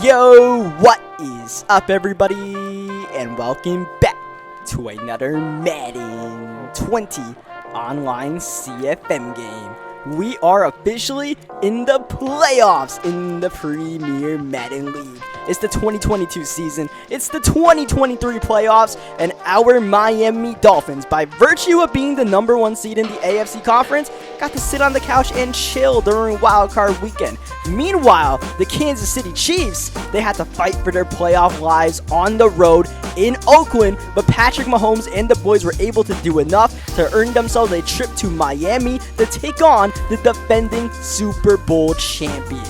Yo, what is up everybody, and welcome back to another Madden 20 online CFM game. We are officially in the playoffs in the Premier Madden League. It's the 2022 season, it's the 2023 playoffs, and our Miami Dolphins, by virtue of being the #1 seed in the AFC Conference, got to sit on the couch and chill during wildcard weekend. Meanwhile, the Kansas City Chiefs, they had to fight for their playoff lives on the road in Oakland, but Patrick Mahomes and the boys were able to do enough to earn themselves a trip to Miami to take on the defending Super Bowl champions.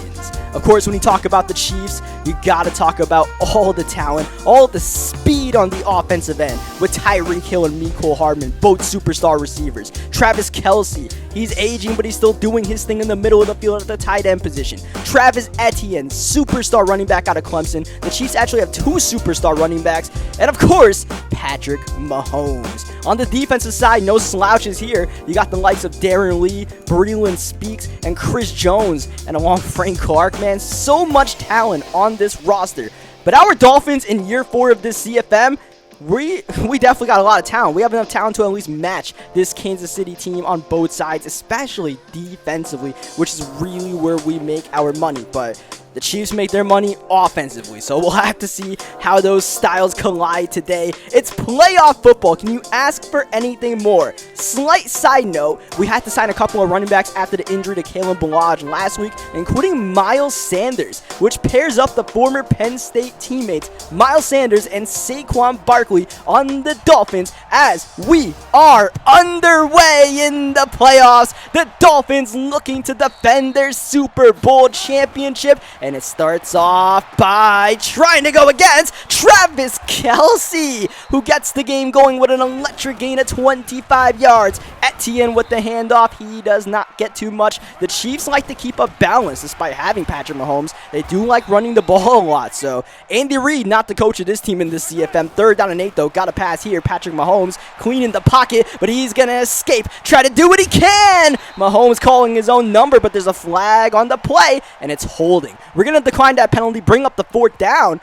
Of course, when you talk about the Chiefs, you gotta talk about all the talent, all the speed on the offensive end with Tyreek Hill and Mecole Hardman, both superstar receivers. Travis Kelce, he's aging, but he's still doing his thing in the middle of the field at the tight end position. Travis Etienne, superstar running back out of Clemson. The Chiefs actually have 2 superstar running backs. And of course, Patrick Mahomes. On the defensive side, no slouches here. You got the likes of Darren Lee, Breeland Speaks, and Chris Jones, and along Frank Clark. Man, so much talent on this roster. But our Dolphins in year 4 of this CFM, we definitely got a lot of talent. We have enough talent to at least match this Kansas City team on both sides, especially defensively, which is really where we make our money. But the Chiefs make their money offensively, so we'll have to see how those styles collide today. It's playoff football. Can you ask for anything more? Slight side note, we had to sign a couple of running backs after the injury to Kalen Ballage last week, including Miles Sanders, which pairs up the former Penn State teammates Miles Sanders and Saquon Barkley on the Dolphins as we are underway in the playoffs. The Dolphins looking to defend their Super Bowl championship, and it starts off by trying to go against Travis Kelce, who gets the game going with an electric gain of 25 yards. Etienne with the handoff. He does not get too much. The Chiefs like to keep a balance despite having Patrick Mahomes. They do like running the ball a lot. So Andy Reid, not the coach of this team in this CFM. 3rd down and 8 though. Got a pass here. Patrick Mahomes clean in the pocket, but he's going to escape. Try to do what he can. Mahomes calling his own number, but there's a flag on the play, and it's holding. We're going to decline that penalty, bring up the 4th down.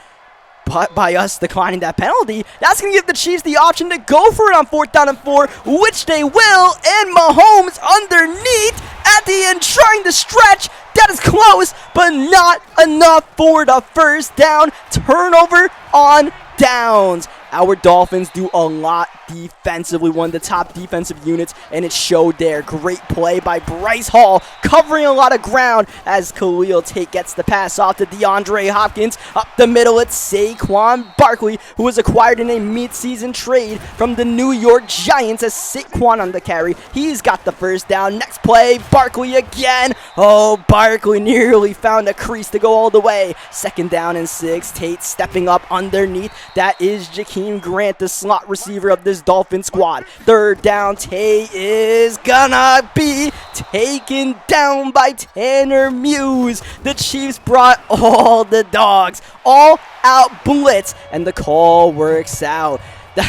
But by us declining that penalty, that's going to give the Chiefs the option to go for it on 4th down and 4, which they will. And Mahomes underneath at the end trying to stretch. That is close, but not enough for the 1st down. Turnover on downs. Our Dolphins do a lot defensively, one of the top defensive units, and it showed there. Great play by Bryce Hall, covering a lot of ground as Khalil Tate gets the pass off to DeAndre Hopkins. Up the middle, it's Saquon Barkley, who was acquired in a mid-season trade from the New York Giants as Saquon on the carry. He's got the 1st down. Next play, Barkley again. Oh, Barkley nearly found a crease to go all the way. 2nd down and 6. Tate stepping up underneath. That is Jakeem Grant, the slot receiver of this Dolphin squad. 3rd down, Tate is gonna be taken down by Tanner Muse. The Chiefs brought all the dogs, all out blitz, and the call works out.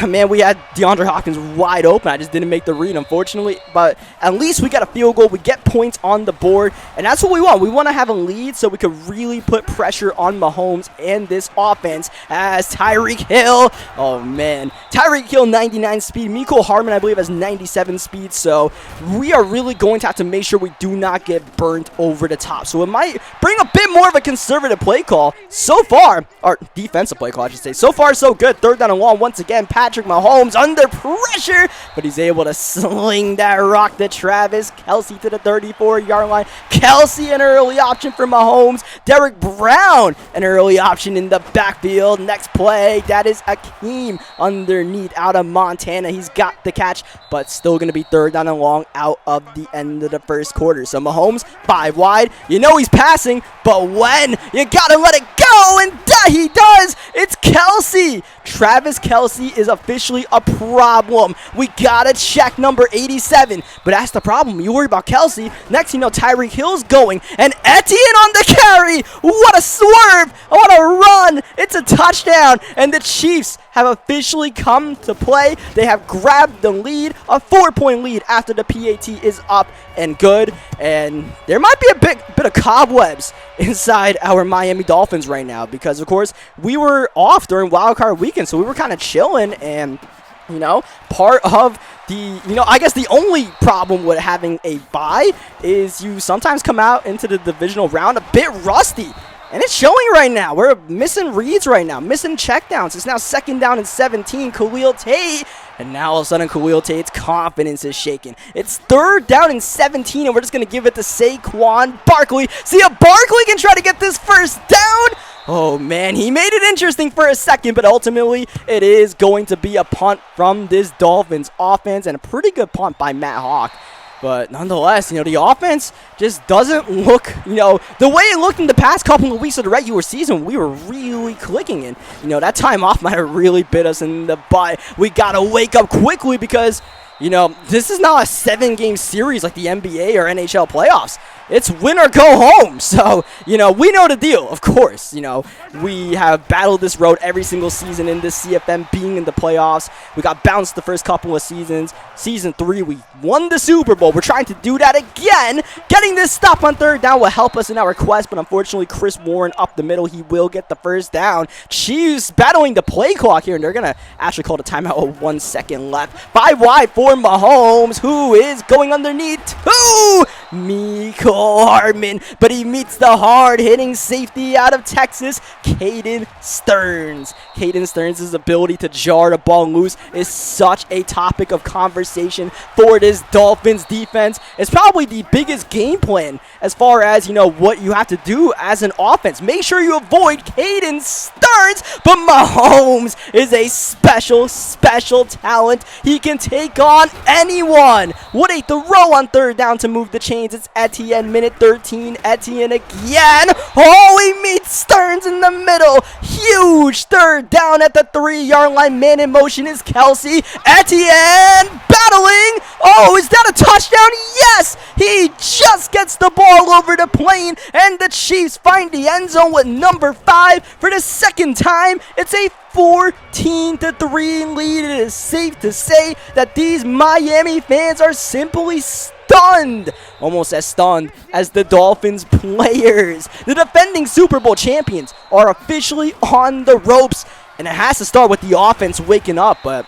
Man, we had DeAndre Hopkins wide open. I just didn't make the read, unfortunately. But at least we got a field goal. We get points on the board, and that's what we want. We want to have a lead so we could really put pressure on Mahomes and this offense as Tyreek Hill. Oh, man. Tyreek Hill, 99 speed. Mecole Hardman, I believe, has 97 speed. So we are really going to have to make sure we do not get burnt over the top. So it might bring a bit more of a conservative play call so far, or defensive play call, I should say. So far, so good. 3rd down and long once again. Patrick Mahomes under pressure, but he's able to sling that rock to Travis Kelce to the 34-yard line. Kelce, an early option for Mahomes. Derek Brown, an early option in the backfield. Next play, that is Akeem underneath out of Montana. He's got the catch, but still going to be 3rd down and long out of the end of the 1st quarter. So Mahomes, 5 wide. You know he's passing, but when? You got to let it go, and he does. It's Kelce. Travis Kelce is officially a problem. We gotta check number 87, but that's the problem. You worry about Kelce. Next, you know, Tyreek Hill's going, and Etienne on the carry. What a swerve! What a run! run. It's a touchdown, and the Chiefs have officially come to play. They have grabbed the lead, a 4-point lead after the PAT is up and good. And there might be a bit of cobwebs inside our Miami Dolphins right now because, of course, we were off during wildcard weekend, so we were kind of chilling. And part of the, I guess the only problem with having a bye is you sometimes come out into the divisional round a bit rusty. And it's showing right now. We're missing reads right now, missing checkdowns. It's now 2nd down and 17. Khalil Tate. And now all of a sudden, Khalil Tate's confidence is shaken. It's 3rd down and 17, and we're just going to give it to Saquon Barkley. See if Barkley can try to get this 1st down. Oh, man, he made it interesting for a second, but ultimately it is going to be a punt from this Dolphins offense, and a pretty good punt by Matt Hawk. But nonetheless, the offense just doesn't look, the way it looked in the past couple of weeks of the regular season. We were really clicking in. That time off might have really bit us in the butt. We got to wake up quickly because, this is not a 7-game series like the NBA or NHL playoffs. It's win or go home. So, we know the deal, of course. We have battled this road every single season in this CFM being in the playoffs. We got bounced the first couple of seasons. Season 3, we won the Super Bowl. We're trying to do that again. Getting this stop on 3rd down will help us in our quest, but unfortunately, Chris Warren up the middle. He will get the 1st down. Chiefs battling the play clock here, and they're going to actually call the timeout with 1 second left. 5 wide for Mahomes, who is going underneath to Mecole Hardman, but he meets the hard-hitting safety out of Texas, Caden Stearns. Caden Stearns' ability to jar the ball loose is such a topic of conversation for this Dolphins defense. It's probably the biggest game plan as far as, what you have to do as an offense. Make sure you avoid Caden Stearns, but Mahomes is a special talent. He can take on anyone. What a throw on 3rd down to move the chains. It's Etienne, minute 13. Etienne again. Oh, he meets Stearns in the middle. Huge 3rd down at the 3-yard line. Man in motion is Kelsey. Etienne battling. Oh, is that a touchdown? Yes. He just gets the ball over the plane, and the Chiefs find the end zone with number 5 for the 2nd time. It's a 14-3 lead. It is safe to say that these Miami fans are simply stunned, almost as stunned as the Dolphins players. The defending Super Bowl champions are officially on the ropes, and it has to start with the offense waking up, but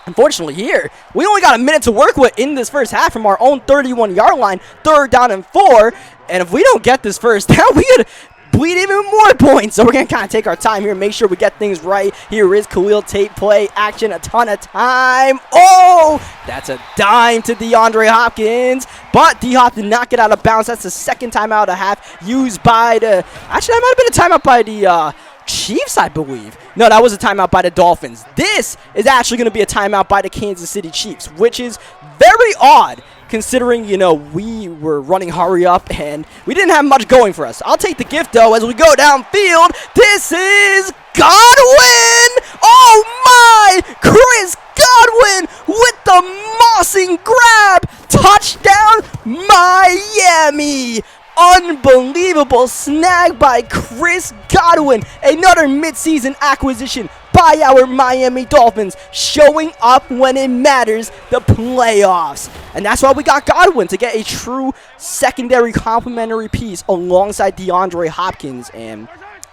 unfortunately here, we only got a minute to work with in this first half from our own 31-yard line, 3rd down and 4, and if we don't get this 1st down, we could bleed even more points. So we're going to kind of take our time here, make sure we get things right. Here is Khalil Tate play action, a ton of time. Oh, that's a dime to DeAndre Hopkins, but D-Hop did not get out of bounds. That's the 2nd timeout of the half used by the, actually that might have been a timeout by the Chiefs, I believe. No, that was a timeout by the Dolphins. This is actually going to be a timeout by the Kansas City Chiefs, which is very odd considering, we were running hurry up and we didn't have much going for us. I'll take the gift, though, as we go downfield. This is Godwin! Oh, my! Chris Godwin with the mossing grab! Touchdown, Miami! Unbelievable snag by Chris Godwin. Another midseason acquisition by our Miami Dolphins, showing up when it matters, the playoffs. And that's why we got Godwin, to get a true secondary complementary piece alongside DeAndre Hopkins. And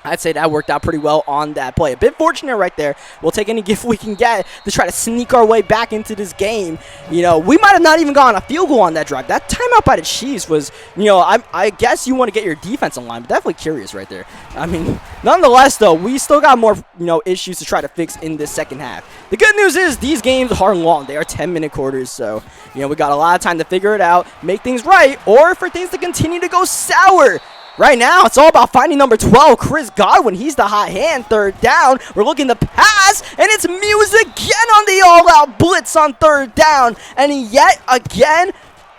I'd say that worked out pretty well on that play. A bit fortunate right there. We'll take any gift we can get to try to sneak our way back into this game. We might have not even gotten a field goal on that drive. That timeout by the Chiefs was, I guess you want to get your defense in line, but definitely curious right there. I mean, nonetheless, though, we still got more, issues to try to fix in this second half. The good news is these games are long. They are 10-minute quarters, so, we got a lot of time to figure it out, make things right, or for things to continue to go sour. Right now, it's all about finding number 12, Chris Godwin. He's the hot hand, 3rd down. We're looking to pass, and it's Muse again on the all-out blitz on 3rd down. And yet again,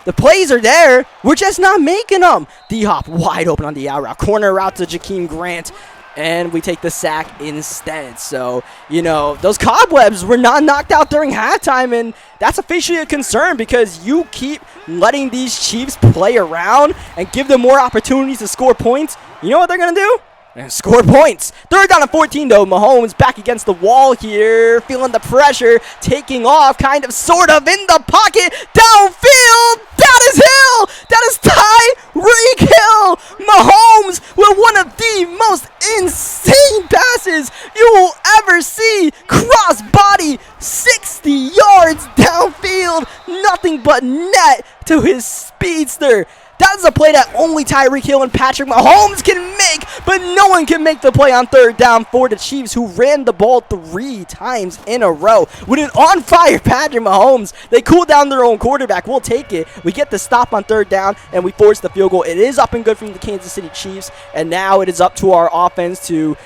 the plays are there. We're just not making them. D-Hop wide open on the out route. Corner route to Jakeem Grant. And we take the sack instead. So, those cobwebs were not knocked out during halftime, and that's officially a concern because you keep letting these Chiefs play around and give them more opportunities to score points. You know what they're going to do? and score points. 3rd down and 14 though. Mahomes back against the wall here, feeling the pressure, taking off, kind of, sort of, in the pocket, downfield. That is Hill. That is Tyreek Hill. Mahomes with one of the most insane passes you will ever see. Cross body, 60 yards downfield, nothing but net to his speedster. That is a play that only Tyreek Hill and Patrick Mahomes can make, but no one can make the play on 3rd down for the Chiefs, who ran the ball 3 times in a row. With an on-fire Patrick Mahomes, they cooled down their own quarterback. We'll take it. We get the stop on 3rd down, and we force the field goal. It is up and good from the Kansas City Chiefs, and now it is up to our offense to,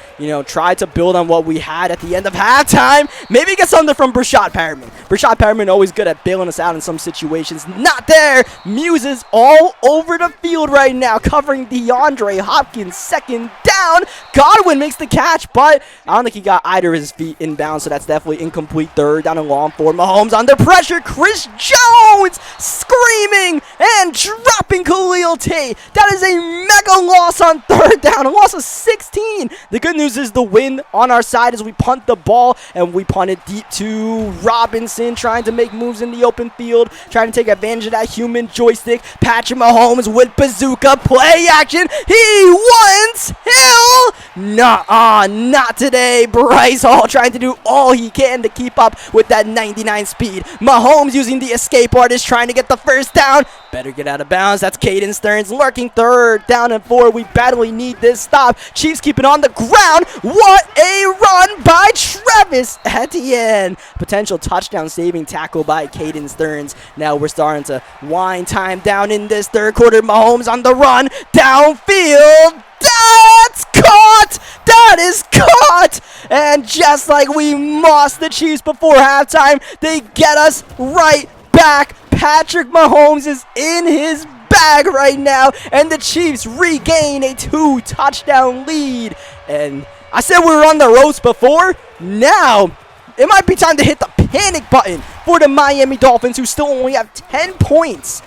try to build on what we had at the end of halftime. Maybe get something from Brashad Perriman. Brashad Perriman always good at bailing us out in some situations. Not there. Muse is all over the field right now, covering DeAndre Hopkins. 2nd down. Godwin makes the catch, but I don't think he got either of his feet inbound, so that's definitely incomplete. 3rd down and long for Mahomes. Under pressure, Chris Jones screaming and dropping Khalil Tate. That is a mega loss on 3rd down, a loss of 16. The good news is the win on our side as we punt the ball, and we punt it deep to Robinson, trying to make moves in the open field, trying to take advantage of that human joystick. Patrick Mahomes with bazooka play action. He wants Hill. Not today. Bryce Hall trying to do all he can to keep up with that 99 speed. Mahomes using the escape artist, trying to get the 1st down. Better get out of bounds. That's Caden Stearns lurking. 3rd down and 4. We badly need this stop. Chiefs keep it on the ground. What a run by Travis Etienne. Potential touchdown saving tackle by Caden Stearns. Now we're starting to wind time down in this 3rd quarter. Mahomes on the run. Downfield. That's caught! That is caught! And just like we mossed the Chiefs before halftime, they get us right back. Patrick Mahomes is in his bag right now, and the Chiefs regain a 2-touchdown lead. And I said we were on the ropes before. Now, it might be time to hit the panic button for the Miami Dolphins, who still only have 10 points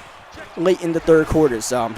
late in the 3rd quarter. So,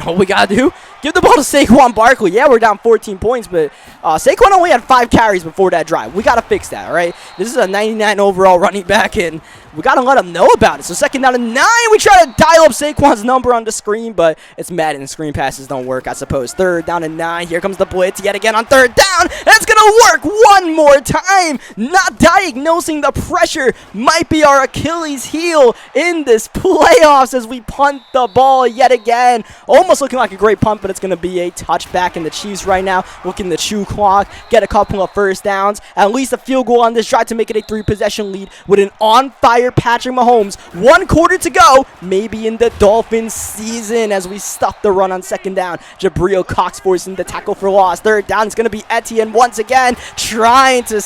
all we got to do, give the ball to Saquon Barkley. Yeah, we're down 14 points, but Saquon only had 5 carries before that drive. We got to fix that, all right? This is a 99 overall running back, and we got to let him know about it. So 2nd down and 9. We try to dial up Saquon's number on the screen, but it's Madden. Screen passes don't work, I suppose. 3rd down and 9. Here comes the blitz yet again on 3rd down. And it's going to work one more time. Not diagnosing the pressure might be our Achilles heel in this playoffs as we punt the ball yet again. Almost looking like a great punt, but it's going to be a touchback, in the Chiefs right now looking to chew clock, get a couple of 1st downs, at least a field goal on this drive to make it a 3-possession lead with an on-fire Patrick Mahomes. 1 quarter to go, maybe in the Dolphins season, as we stuff the run on 2nd down. Jabril Cox forcing the tackle for loss. 3rd down is going to be Etienne once again, trying to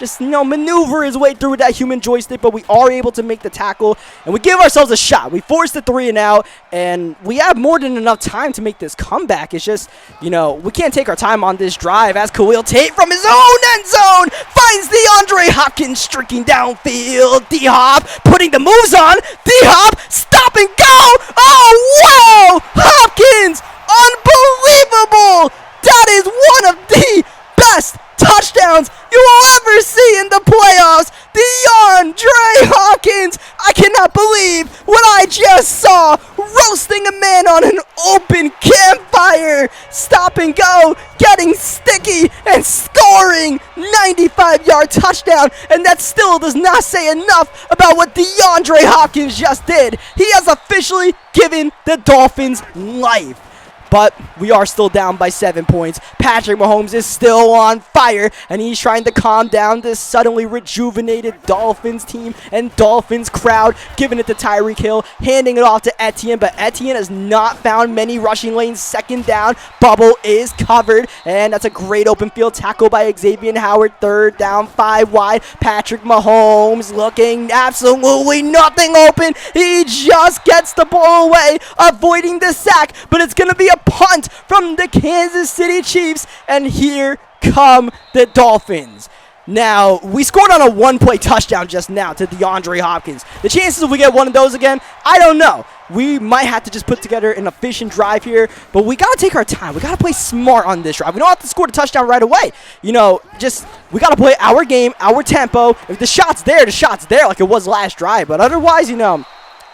just maneuver his way through with that human joystick, but we are able to make the tackle, and we give ourselves a shot. We force the 3 and out, and we have more than enough time to make this comeback. It's just, we can't take our time on this drive, as Khalil Tate from his own end zone finds DeAndre Hopkins streaking downfield. D-Hop putting the moves on. D-Hop, stop and go. Oh, wow! Hopkins, unbelievable! That is one of the best touchdowns you will ever see in the playoffs. DeAndre Hopkins, I cannot believe what I just saw. Roasting a man on an open campfire. Stop and go, getting sticky and scoring. 95-yard touchdown, and that still does not say enough about what DeAndre Hopkins just did. He has officially given the Dolphins life. But we are still down by 7 points. Patrick Mahomes is still on fire, and he's trying to calm down this suddenly rejuvenated Dolphins team and Dolphins crowd, giving it to Tyreek Hill, handing it off to Etienne, but Etienne has not found many rushing lanes. 2nd down, bubble is covered, and that's a great open field tackle by Xavier Howard. 3rd down, 5 wide. Patrick Mahomes looking absolutely nothing open. He just gets the ball away, avoiding the sack, but it's going to be a punt from the Kansas City Chiefs, and here come the Dolphins. Now, we scored on a one-play touchdown just now to DeAndre Hopkins. The chances we get one of those again, I don't know. We might have to just put together an efficient drive here, but we got to take our time. We got to play smart on this drive. We don't have to score the touchdown right away. You know, we got to play our game, our tempo. If the shot's there, the shot's there like it was last drive. But otherwise, you know,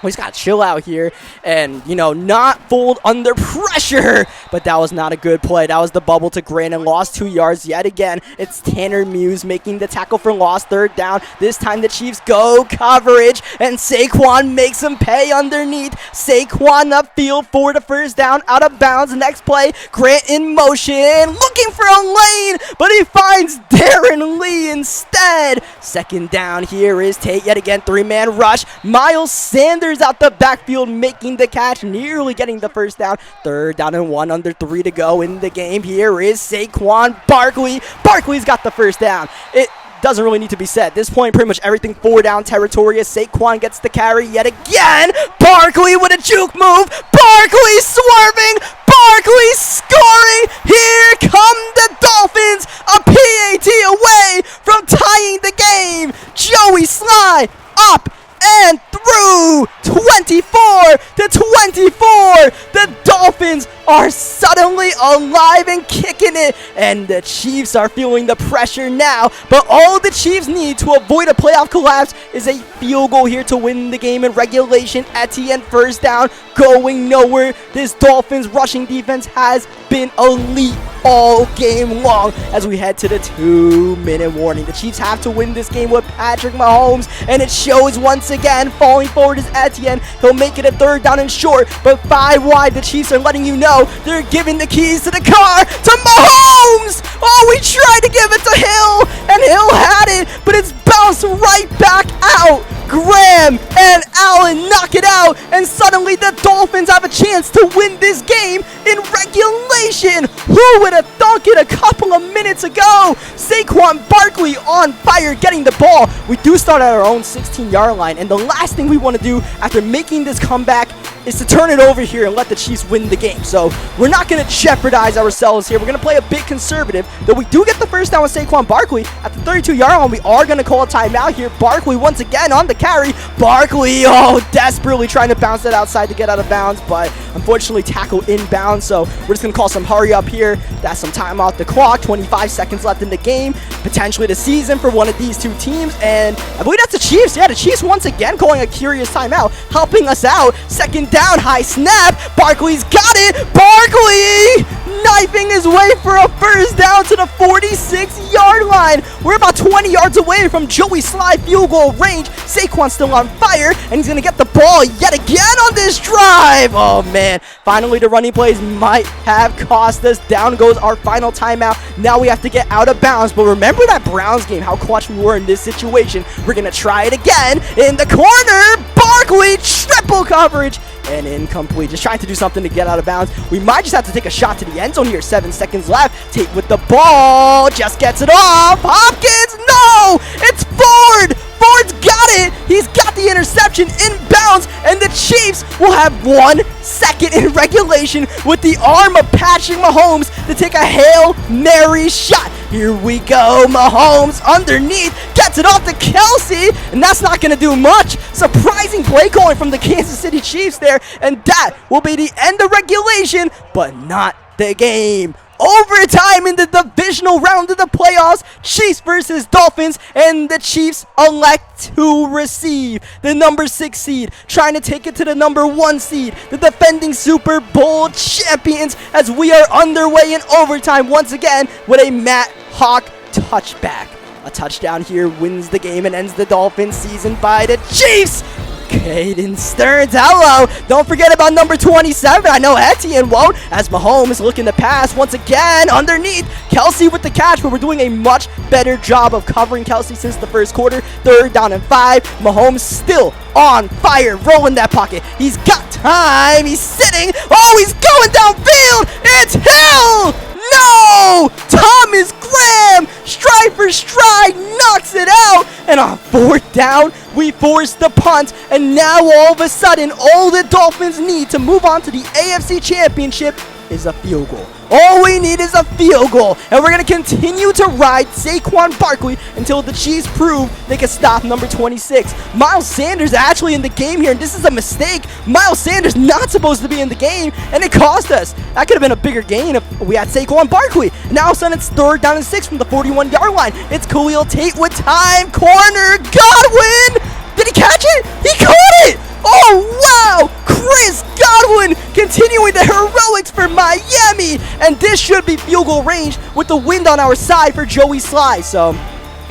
we just got to chill out here and, you know, not fold under pressure. But that was not a good play. That was the bubble to Grant and lost 2 yards yet again. It's Tanner Muse making the tackle for loss, 3rd down. This time the Chiefs go coverage, and Saquon makes him pay underneath. Saquon upfield for the 1st down, out of bounds. Next play, Grant in motion, looking for a lane, but he finds Darren Lee instead. 2nd down, here is Tate yet again, 3-man rush. Miles Sanders out the backfield making the catch, nearly getting the 1st down. 3rd down and 1, under 3 to go in the game. Here is Saquon Barkley. Barkley's got the 1st down. It doesn't really need to be said. At this point, pretty much everything 4-down territory as Saquon gets the carry yet again. Barkley with a juke move. Barkley swerving. Barkley scoring. Here come the Dolphins. A PAT away from tying the game. Joey Sly up and through. 24-24. The Dolphins are suddenly alive and kicking it, and the Chiefs are feeling the pressure now. But all the Chiefs need to avoid a playoff collapse is a field goal here to win the game in regulation. Etienne 1st down, going nowhere. This Dolphins rushing defense has been elite all game long as we head to the 2-minute warning. The Chiefs have to win this game with Patrick Mahomes, and it shows once again. Falling forward is Etienne. He'll make it a 3rd down and short, but 5 wide. The Chiefs are letting you know they're giving the keys to the car to Mahomes. Oh, we tried to give it to Hill, and Hill had it, but it's bounced right back out. Graham and Allen knock it out, and suddenly the Dolphins have a chance to win this game in regulation. Who would have thunk it a couple of minutes ago? Saquon Barkley on fire, getting the ball. We do start at our own 16-yard line, and the last thing we want to do after making this comeback is to turn it over here and let the Chiefs win the game. So we're not going to jeopardize ourselves here. We're going to play a bit conservative, though we do get the 1st down with Saquon Barkley at the 32-yard line. We are going to call a timeout here. Barkley once again on the carry. Barkley, desperately trying to bounce that outside to get out of bounds, but unfortunately tackle inbound. So we're just going to call some hurry up here. That's some time off the clock. 25 seconds left in the game. Potentially the season for one of these two teams, and I believe that's the Chiefs. Yeah, the Chiefs once again calling a curious timeout, helping us out. 2nd down, high snap. Barkley's got it. Barkley knifing his way for a 1st down to the 46-yard line. We're about 20 yards away from Joey Sly field goal range. Saquon's still on fire, and he's going to get the ball yet again on this drive. Oh, man. Finally, the running plays might have cost us. Down goes our final timeout. Now we have to get out of bounds, but remember that Browns game, how clutch we were in this situation. We're going to try it again. In the corner, Barkley, triple coverage, and incomplete. Just trying to do something to get out of bounds. We might just have to take a shot to the end zone here. 7 seconds left. Tate with the ball. Just gets it off. Hopkins, no! It's Ford! Ford's got it! He's got the interception inbounds, and the Chiefs will have 1 second in regulation with the arm of Patrick Mahomes to take a Hail Mary shot. Here we go. Mahomes underneath, gets it off to Kelsey, and that's not going to do much. Surprising play calling from the Kansas City Chiefs there, and that will be the end of regulation, but not the game. Overtime in the divisional round of the playoffs, Chiefs versus Dolphins, and the Chiefs elect to receive the number 6 seed, trying to take it to the number 1 seed, the defending Super Bowl champions, as we are underway in overtime once again with a Matt Hawk touchback. A touchdown here wins the game and ends the Dolphins season by the Chiefs. Caden Stearns, hello. Don't forget about number 27. I know Etienne won't, as Mahomes looking to pass once again underneath. Kelsey with the catch, but we're doing a much better job of covering Kelsey since the 1st quarter. 3rd down and 5. Mahomes still on fire, rolling that pocket. He's got time. He's sitting. Oh, he's going downfield. It's Hill. No! Thomas Graham, stride for stride, knocks it out. And on 4th down, we force the punt. And now all of a sudden, all the Dolphins need to move on to the AFC Championship is a field goal. All we need is a field goal. And we're going to continue to ride Saquon Barkley until the Chiefs prove they can stop number 26. Miles Sanders actually in the game here, and this is a mistake. Miles Sanders not supposed to be in the game, and it cost us. That could have been a bigger gain if we had Saquon Barkley. Now all of a sudden it's 3rd down and 6 from the 41-yard line. It's Khalil Tate with time. Corner. Godwin! Did he catch it? He caught it! Oh, wow! Chris Godwin continuing the heroics for Miami. And this should be field goal range with the wind on our side for Joey Sly. So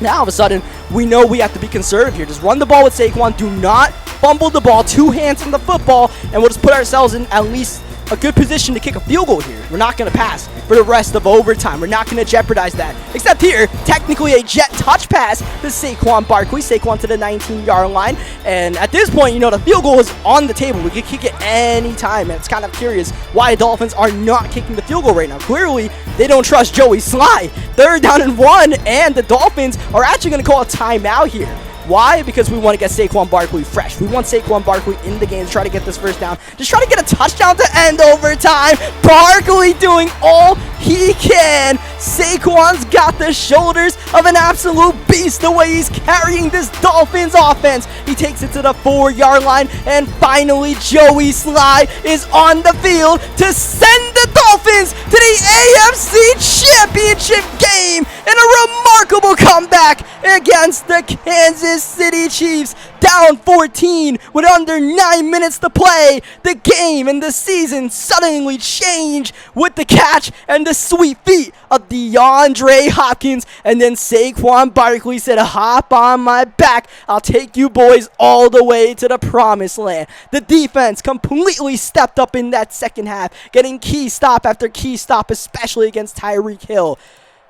now all of a sudden, we know we have to be conservative here. Just run the ball with Saquon. Do not fumble the ball. 2 hands on the football. And we'll just put ourselves in at least a good position to kick a field goal here. We're not going to pass for the rest of overtime. We're not going to jeopardize that. Except here, technically a jet touch pass to Saquon Barkley. Saquon to the 19-yard line. And at this point, you know, the field goal is on the table. We can kick it any time. And it's kind of curious why the Dolphins are not kicking the field goal right now. Clearly, they don't trust Joey Sly. 3rd down and 1, and the Dolphins are actually going to call a timeout here. Why? Because we want to get Saquon Barkley fresh. We want Saquon Barkley in the game to try to get this first down. Just try to get a touchdown to end overtime. Barkley doing all he can. Saquon's got the shoulders of an absolute beast the way he's carrying this Dolphins offense. He takes it to the 4-yard line, and finally Joey Sly is on the field to send the Dolphins to the AFC Championship game in a remarkable comeback against the Kansas City Chiefs. Down 14 with under 9 minutes to play. The game and the season suddenly change with the catch and the sweet feet of DeAndre Hopkins. And then Saquon Barkley said, hop on my back. I'll take you boys all the way to the promised land. The defense completely stepped up in that second half, getting key stop after key stop, especially against Tyreek Hill.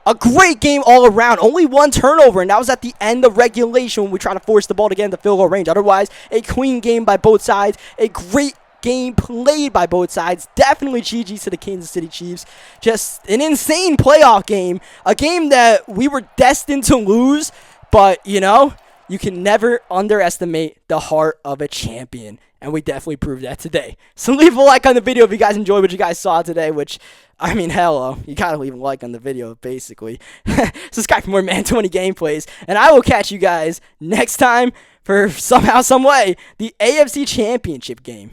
A great game all around. Only 1 turnover, and that was at the end of regulation when we try to force the ball to get in the field goal range. Otherwise, a clean game by both sides. A great game played by both sides. Definitely GG's to the Kansas City Chiefs. Just an insane playoff game. A game that we were destined to lose, but, you know, you can never underestimate the heart of a champion. And we definitely proved that today. So leave a like on the video if you guys enjoyed what you guys saw today, which, I mean, hello. You gotta leave a like on the video, basically. Subscribe for more Man 20 gameplays. And I will catch you guys next time for somehow, some way, the AFC Championship game.